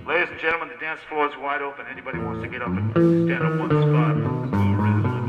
Ladies and gentlemen, the dance floor is wide open. Anybody wants to get up and stand on one spot, go right a little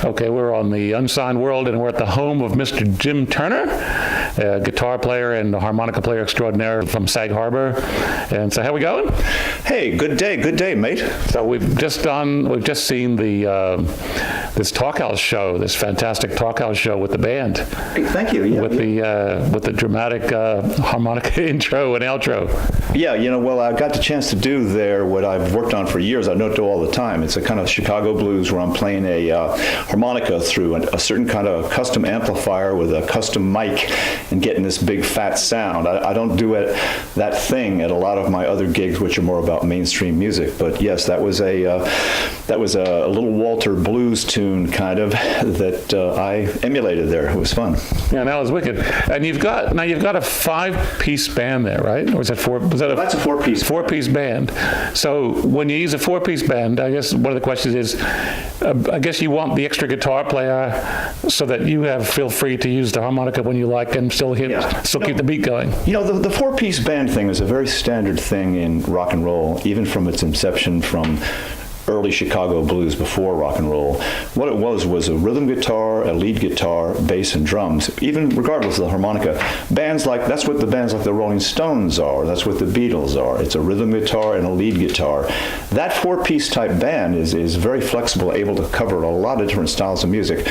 Okay, we're on the Unsigned World, and we're at the home of Mr. Jim Turner, a guitar player and harmonica player extraordinaire from Sag Harbor. And so, how we going? Hey, good day, mate. So we've just seen the this talkhouse show, this fantastic talkhouse show with the band. Hey, thank you. Yeah, with the dramatic harmonica intro and outro. Yeah, well, I got the chance to do there what I've worked on for years. I don't do all the time. It's a kind of Chicago blues where I'm playing a harmonica through a certain kind of custom amplifier with a custom mic, and getting this big fat sound. I don't do that thing at a lot of my other gigs, which are more about mainstream music. But yes, that was a little Walter blues tune kind of that I emulated there. It was fun. Yeah, that was wicked. And you've got a 5-piece band there, right? Or is that four? That's a 4-piece. 4-piece band. So when you use a 4-piece band, I guess one of the questions is, I guess you want the extra guitar player so that you feel free to use the harmonica when you like and still keep the beat going. You know, the 4-piece band thing is a very standard thing in rock and roll, even from its inception from early Chicago blues before rock and roll. What it was a rhythm guitar, a lead guitar, bass, and drums, even regardless of the harmonica. That's what the bands like the Rolling Stones are. That's what the Beatles are. It's a rhythm guitar and a lead guitar. That 4-piece type band is very flexible, able to cover a lot of different styles of music.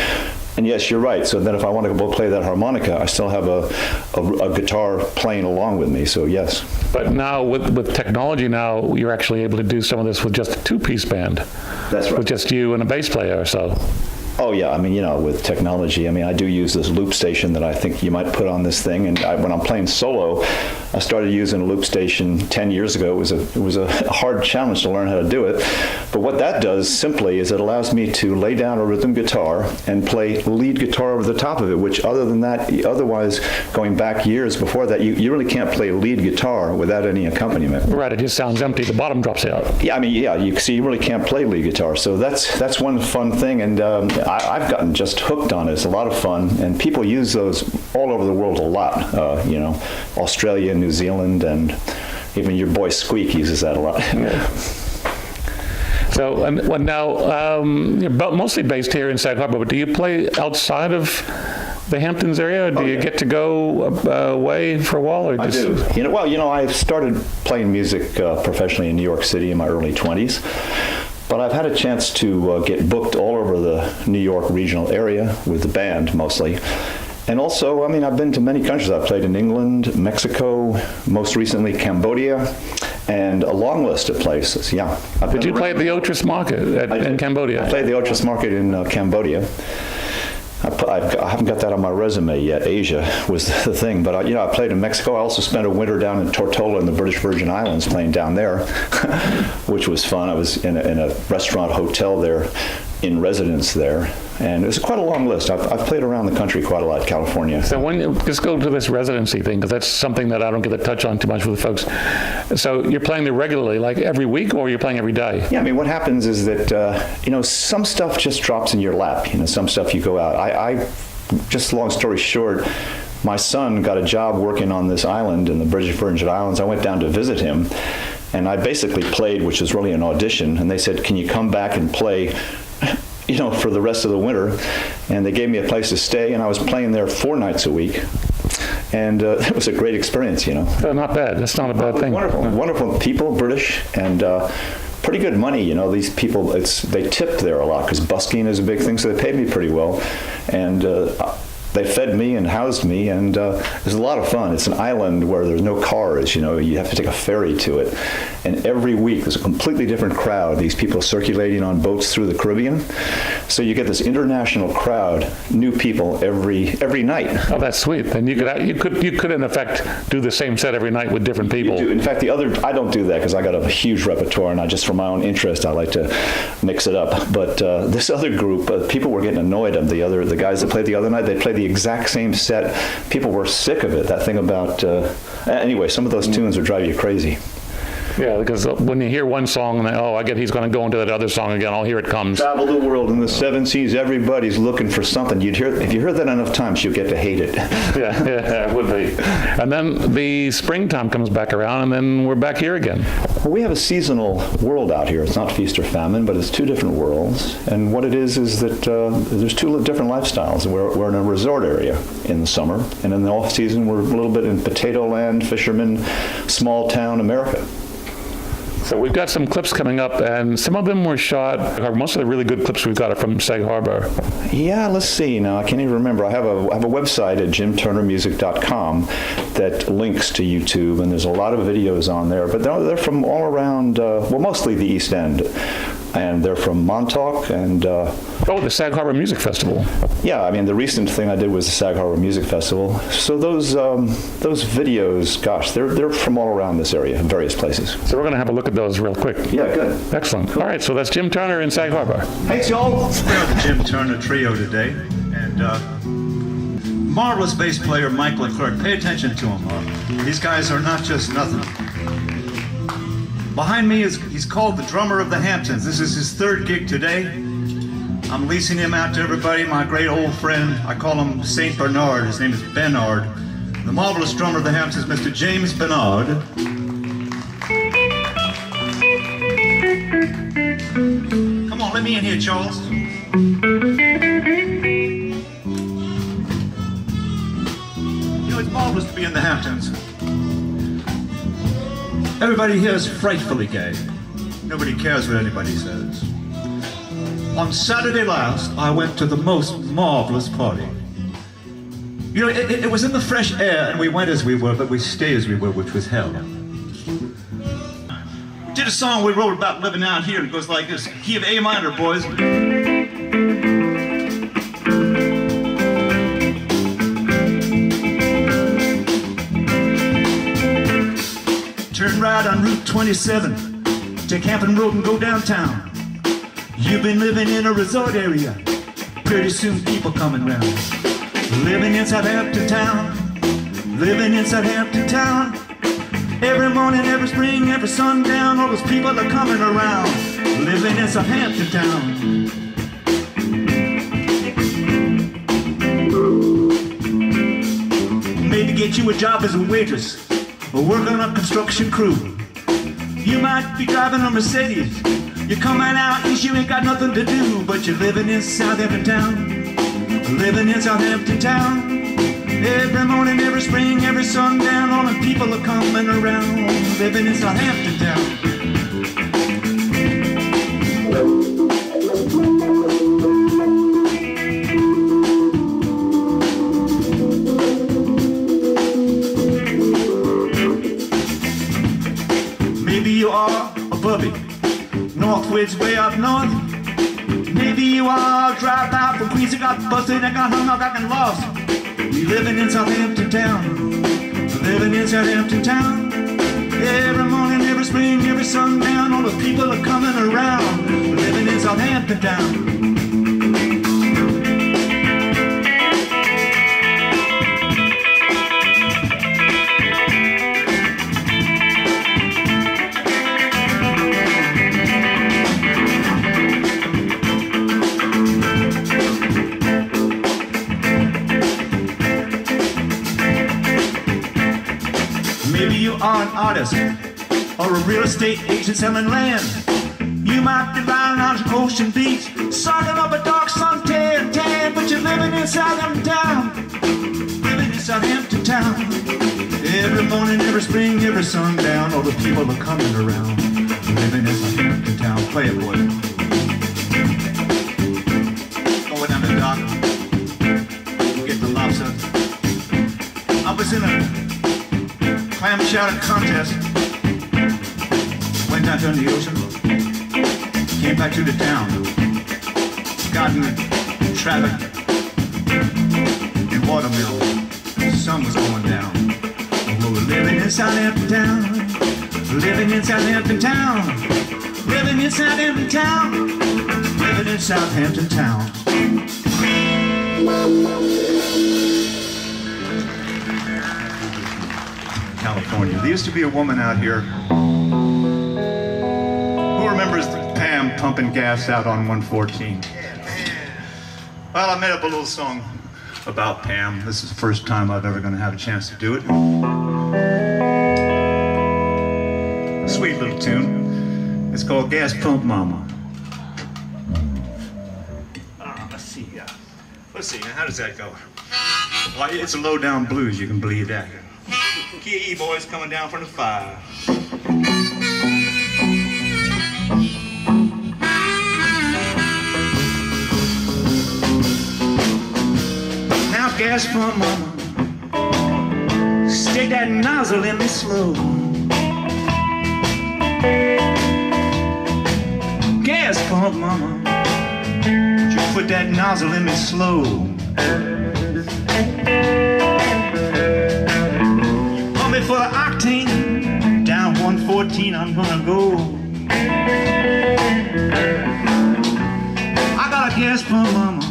And yes, you're right. So then if I want to go play that harmonica, I still have a guitar playing along with me. So yes. But now with technology now, you're actually able to do some of this with just a 2-piece band. That's right. With just you and a bass player or so. Oh, yeah. I mean, you know, with technology, I mean, I do use this loop station that I think you might put on this thing. And when I'm playing solo, I started using a loop station 10 years ago. It was a hard challenge to learn how to do it. But what that does simply is it allows me to lay down a rhythm guitar and play lead guitar over the top of it, which other than that, otherwise, going back years before that, you really can't play lead guitar without any accompaniment. Right. It just sounds empty. The bottom drops out. Yeah, I mean, yeah, you really can't play lead guitar. So that's one fun thing. And I've gotten just hooked on it. It's a lot of fun, and people use those all over the world a lot. You know, Australia, New Zealand, and even your boy Squeak uses that a lot. Yeah. So, now you're mostly based here in Sag Harbor, but do you play outside of the Hamptons area, or do you get to go away for a while? Or just... I do. You know, I started playing music professionally in New York City in my early 20s. But I've had a chance to get booked all over the New York regional area with the band mostly. And also, I mean, I've been to many countries. I've played in England, Mexico, most recently Cambodia, and a long list of places. Yeah. Did you play at the Otris Market in Cambodia? I played the Otris Market in Cambodia. I haven't got that on my resume yet. Asia was the thing, but I played in Mexico. I also spent a winter down in Tortola in the British Virgin Islands playing down there, which was fun. I was in a restaurant hotel there, in residence there, and it was quite a long list. I've played around the country quite a lot, California. So just go to this residency thing, because that's something that I don't get to touch on too much with folks. So you're playing there regularly, like every week, or you're playing every day? Yeah, I mean, what happens is that, some stuff just drops in your lap. Some stuff you go out. I just long story short, my son got a job working on this island in the British Virgin Islands. I went down to visit him, and I basically played, which was really an audition, and they said, can you come back and play for the rest of the winter? And they gave me a place to stay, and I was playing there 4 nights a week. And it was a great experience, Not bad. That's not a bad thing. Wonderful people, British, and pretty good money. These people, they tip there a lot because busking is a big thing, so they paid me pretty well. And they fed me and housed me, and it was a lot of fun. It's an island where there's no cars, you have to take a ferry to it. And every week there's a completely different crowd, these people circulating on boats through the Caribbean. So you get this international crowd, new people every night. Oh, that's sweet. And you could in effect do the same set every night with different people. You do. In fact, I don't do that because I got a huge repertoire, and just for my own interest, I like to mix it up. But this other group, people were getting annoyed of the guys that played the other night. They played the exact same set. People were sick of it. That thing about anyway, some of those tunes would drive you crazy. Yeah, because when you hear one song, and I get he's going to go into that other song again. Here it comes. Travel the world in the 7 seas. Everybody's looking for something. If you hear that enough times, you'll get to hate it. Yeah, it would be. And then the springtime comes back around, and then we're back here again. Well, we have a seasonal world out here. It's not feast or famine, but it's 2 different worlds. And what it is that there's 2 different lifestyles. We're in a resort area in the summer, and in the off season, we're a little bit in potato land, fisherman, small town America. So we've got some clips coming up, and some of them were shot, most of the really good clips we've got are from Sag Harbor. Yeah, let's see. Now, I can't even remember. I have a website at jimturnermusic.com that links to YouTube, and there's a lot of videos on there, but they're from all around, mostly the East End. and they're from Montauk, and Oh, the Sag Harbor Music Festival. yeah, I mean, the recent thing I did was the Sag Harbor Music Festival. So those videos, gosh, they're from all around this area, various places. So we're going to have a look at those real quick. Yeah, good. Excellent. All right, so that's Jim Turner in Sag Harbor. Thanks, y'all. We're the Jim Turner Trio today, and marvelous bass player Mike Leclerc. Pay attention to him. These guys are not just nothing. Behind me he's called the drummer of the Hamptons. This is his third gig today. I'm leasing him out to everybody, my great old friend. I call him Saint Bernard. His name is Bernard. The marvelous drummer of the Hamptons, Mr. James Bernard. Come on, let me in here, Charles. You know, it's marvelous to be in the Hamptons. Everybody here is frightfully gay. Nobody cares what anybody says. On Saturday last, I went to the most marvelous party. You know, it was in the fresh air, and we went as we were, but we stayed as we were, which was hell. We did a song we wrote about living out here. It goes like this: key of A minor, boys. Turn right on Route 27, take Hampton Road and go downtown. You've been living in a resort area, pretty soon people coming round. Living in Southampton town, living in Southampton town. Every morning, every spring, every sundown, all those people are coming around. Living in Southampton town. Maybe get you a job as a waitress or work on a construction crew. You might be driving a Mercedes. You're coming out east, you ain't got nothing to do, but you're living in Southampton town. Living in Southampton town. Every morning, every spring, every sundown, all the people are coming around. Living in Southampton town. Maybe you are a bubby, Northwoods way up north. Maybe you are a dropout from Queens that got busted and got hung up, got lost. You living in Southampton town, living in Southampton town. Every morning, every spring, every sundown, all the people are coming around. Living in Southampton town. Maybe you are an artist or a real estate agent selling land. You might be lying on an ocean beach, soaking up a dark suntan tan, but you're living in Southampton town. Living in Southampton town. Every morning, every spring, every sundown, all the people are coming around. Living in Southampton town. Play it, boy. Going down the dock, get the lobster. I was in a clam chowder contest. Went down to the ocean, came back to the town. Got in traffic in Watermill. The sun was going down. We were living in Southampton town. Living in Southampton town. Living in Southampton town. Living in Southampton town. California. There used to be a woman out here. Who remembers Pam pumping gas out on 114? Well, I made up a little song about Pam. This is the first time I've ever going to have a chance to do it. Sweet little tune. It's called Gas Pump Mama. Let's see, how does that go? Well, it's a low-down blues, you can believe that. Key E boys coming down from the fire. Now gas pump mama, stick that nozzle in me slow. Gas pump, mama. Would you put that nozzle in me slow? You pump me for octane, down 114 I'm gonna go. I got a gas pump, mama.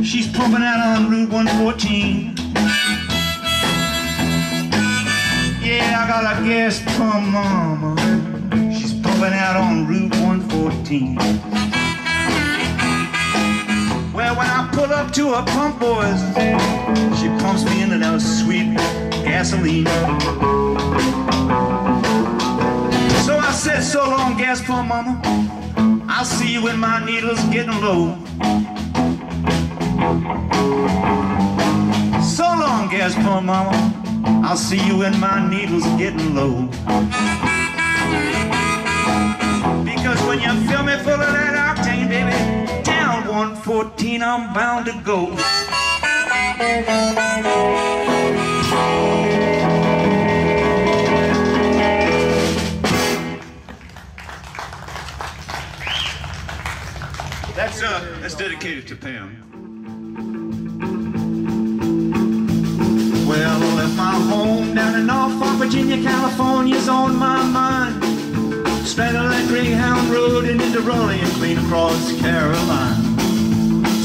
She's pumping out on Route 114. Yeah, I got a gas pump, mama. She's pumping out on Route 114. Well, when I pull up to her pump, boys, she pumps me into that sweet gasoline. So I said, so long, gas pump, mama. I'll see you when my needle's getting low. So long, gas pump, mama. I'll see you when my needle's getting low. Because when you fill me full of that octane, baby, down 114 I'm bound to go. That's dedicated to Pam. Well, I left my home down in Norfolk, Virginia, California's on my mind. Straddled that Greyhound Road and into Raleigh and clean across Carolina.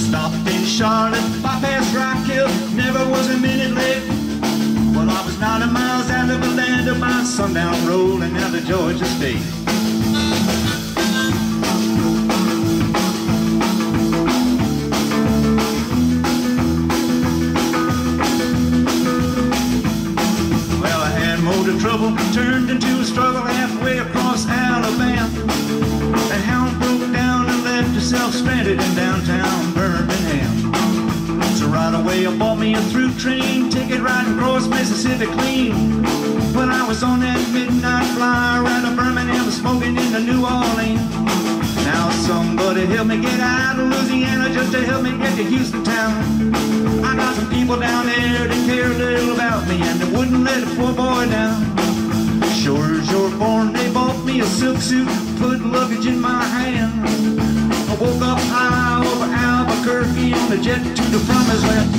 Stopped in Charlotte, bypassed Rock Hill, never was a minute late. Well, I was 90 miles out of Atlanta by sundown, rolling out of Georgia State. Motor trouble turned into a struggle halfway across Alabama. The hound broke down and left herself stranded in downtown Birmingham. So right away I bought me a through train ticket right across Mississippi clean. When I was on that midnight flyer out of Birmingham, smoking into New Orleans. Now somebody help me get out of Louisiana just to help me get to Houston town. I got some people down there that care a little about me and they wouldn't let a poor boy down. Sure as you're born, they bought me a silk suit, put luggage in my hand. I woke up high over Albuquerque on the jet to the promised land.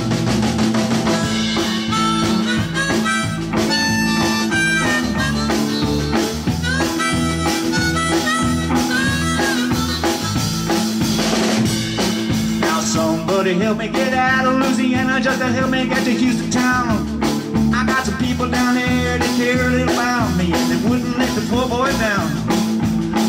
Somebody help me get out of Louisiana just to help me get to Houston town. I got some people down there that care a little about me and they wouldn't let the poor boy down.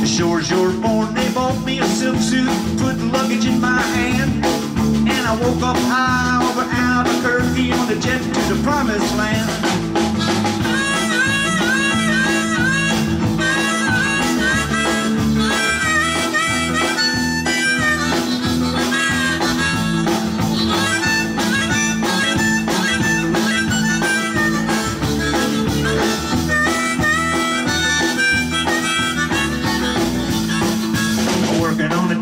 As sure as you're born, they bought me a silk suit, put luggage in my hand. And I woke up high over Albuquerque on the jet to the promised land.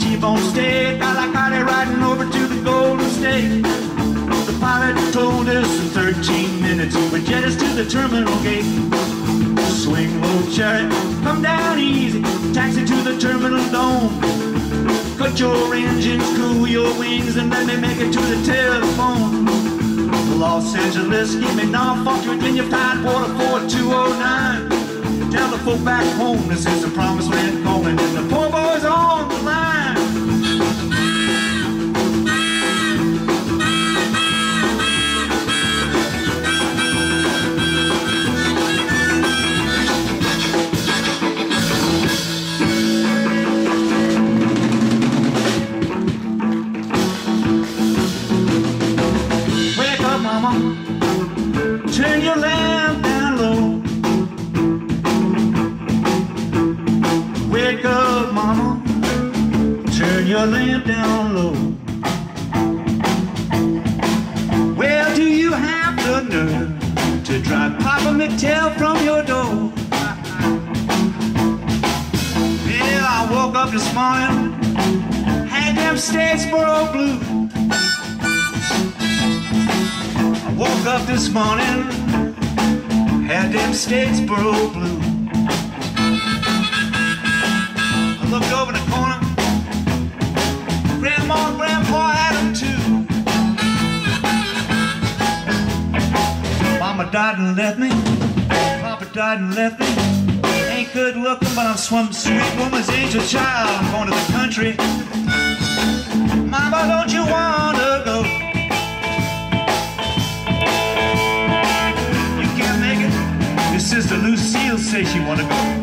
T-bone steak, I got it riding over to the Golden State. The pilot told us in 13 minutes would get us to the terminal gate. Swing low chariot, come down easy, taxi to the terminal dome. Cut your engines, cool your wings, and let me make it to the telephone. Los Angeles, give me Norfolk, Virginia, Tidewater 4209. Tell the folk back home this is the promised land calling, and the poor boys on the line. Wake up, mama, turn your lamp down low. Wake up, mama, turn your lamp down low. Well, do you have the nerve to drive Papa McTell from your door? Yeah, I woke up this morning, had them Statesboro blues. I woke up this morning, had them Statesboro blues. I looked over the corner, died and left me. Papa died and left me. Ain't good looking, but I'm some sweet woman's angel child. I'm going to the country. Mama, don't you wanna go? You can't make it. Your sister Lucille says she wanna go.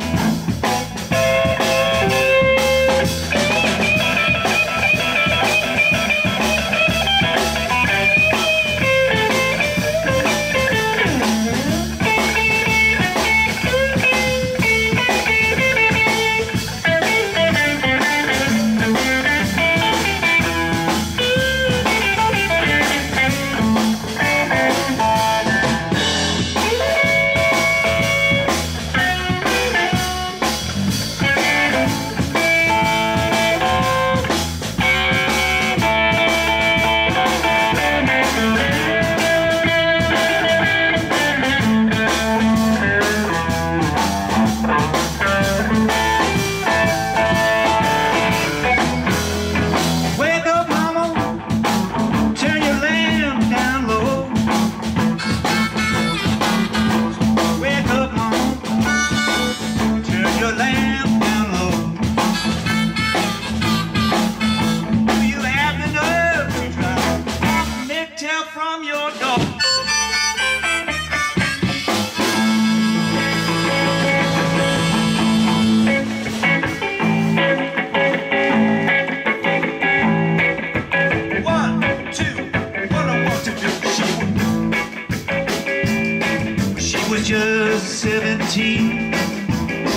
Just 17,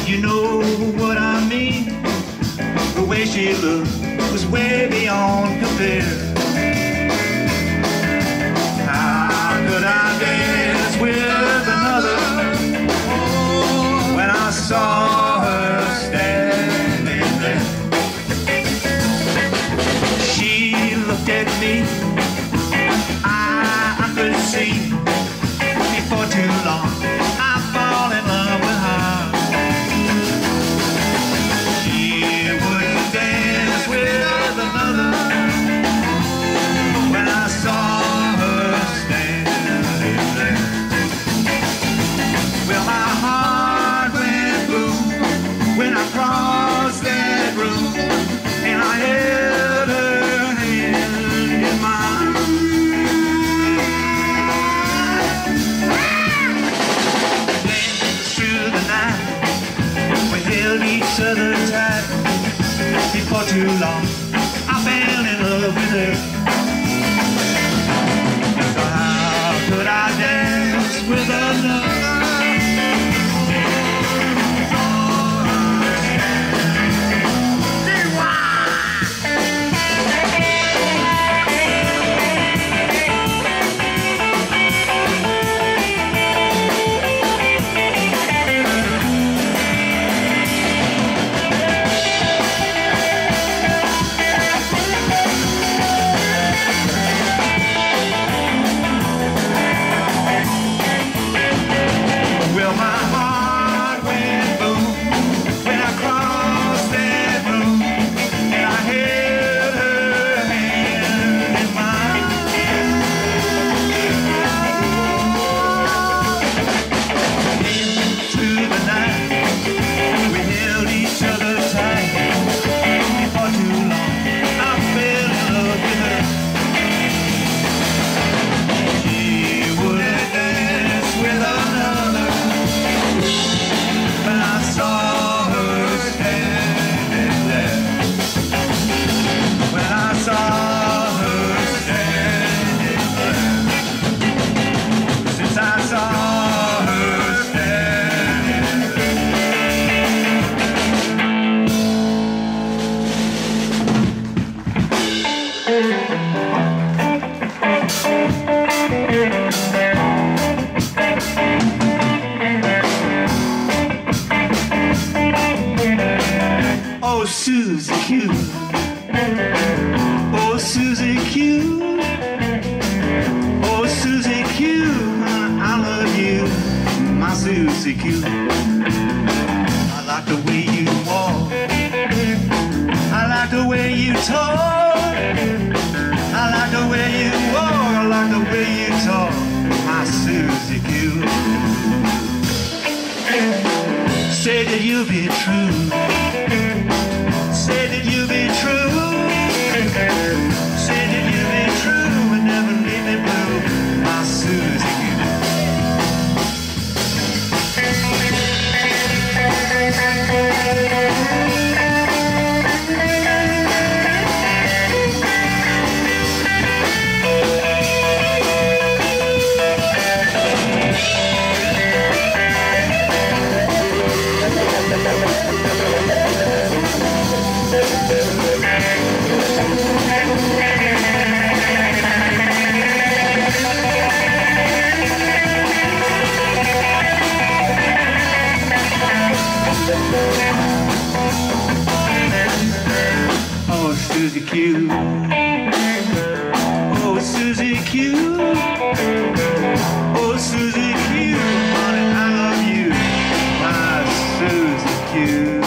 you know what I mean. The way she looked was way beyond compare. How could I dance with another when I saw her standing there? She looked at me, I could see before too long I fall in love with her. She wouldn't dance with another when I saw her standing there. Well, my heart went boom when I crossed that room and I held her hand in mine. Each other tight. Before too long I fell in love with her. So how could I dance with another? Oh, Susie Q. Oh, Susie Q. Oh, Susie Q. I love you, my Susie Q. I like the way you walk. I like the way you talk. I like the way you walk. I like the way you talk, my Susie Q. Susie Q. Oh, Susie Q. Oh, Susie Q. Honey, I love you, my Susie Q.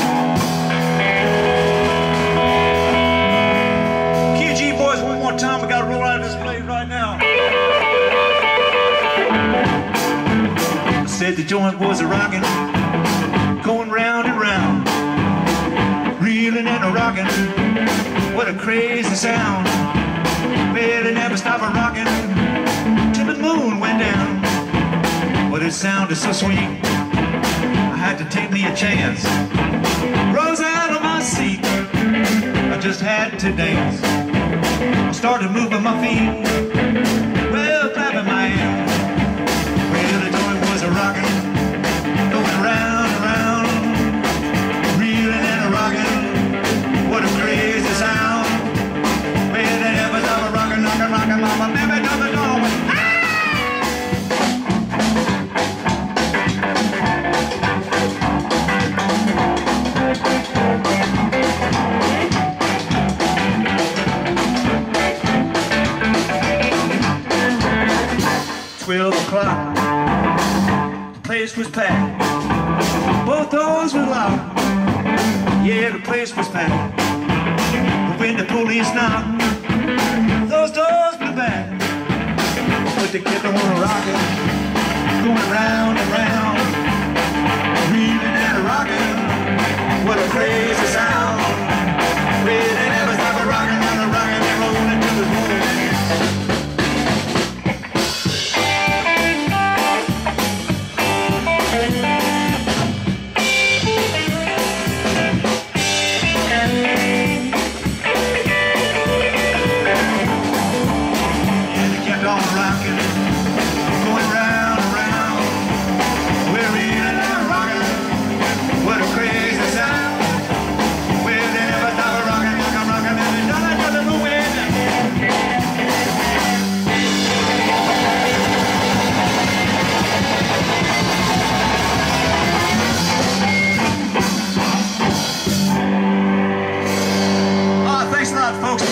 QG boys, one more time. We gotta roll out of this place right now. I said the joint was a rockin', going round and round, reeling and a rockin'. What a crazy sound. Well, it never stopped a rockin' till the moon went down. But it sounded so sweet, I had to take me a chance. Rose out of my seat, I just had to dance. I started moving my feet, well, clapping my hands. Well, the joint was a rockin', going round and round, reeling and a rockin'. What a crazy sound. Well, they never stop a rockin', rockin', rockin', mama, baby, down the door. 12 o'clock, the place was packed. Both doors were locked. Yeah, the place was packed. But when the police knocked, those doors were back. But they kept on rocking, going round and round, reeling and rocking. What a crazy sound. Well, they never stop a rocking and a rocking, they roll into the room.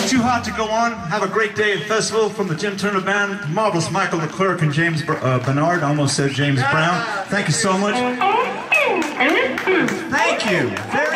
Too hot to go on. Have a great day at the festival from the Jim Turner Band. Marvelous Michael LeClerc and James Bernard. Almost said James Brown. Thank you so much. Thank you. Very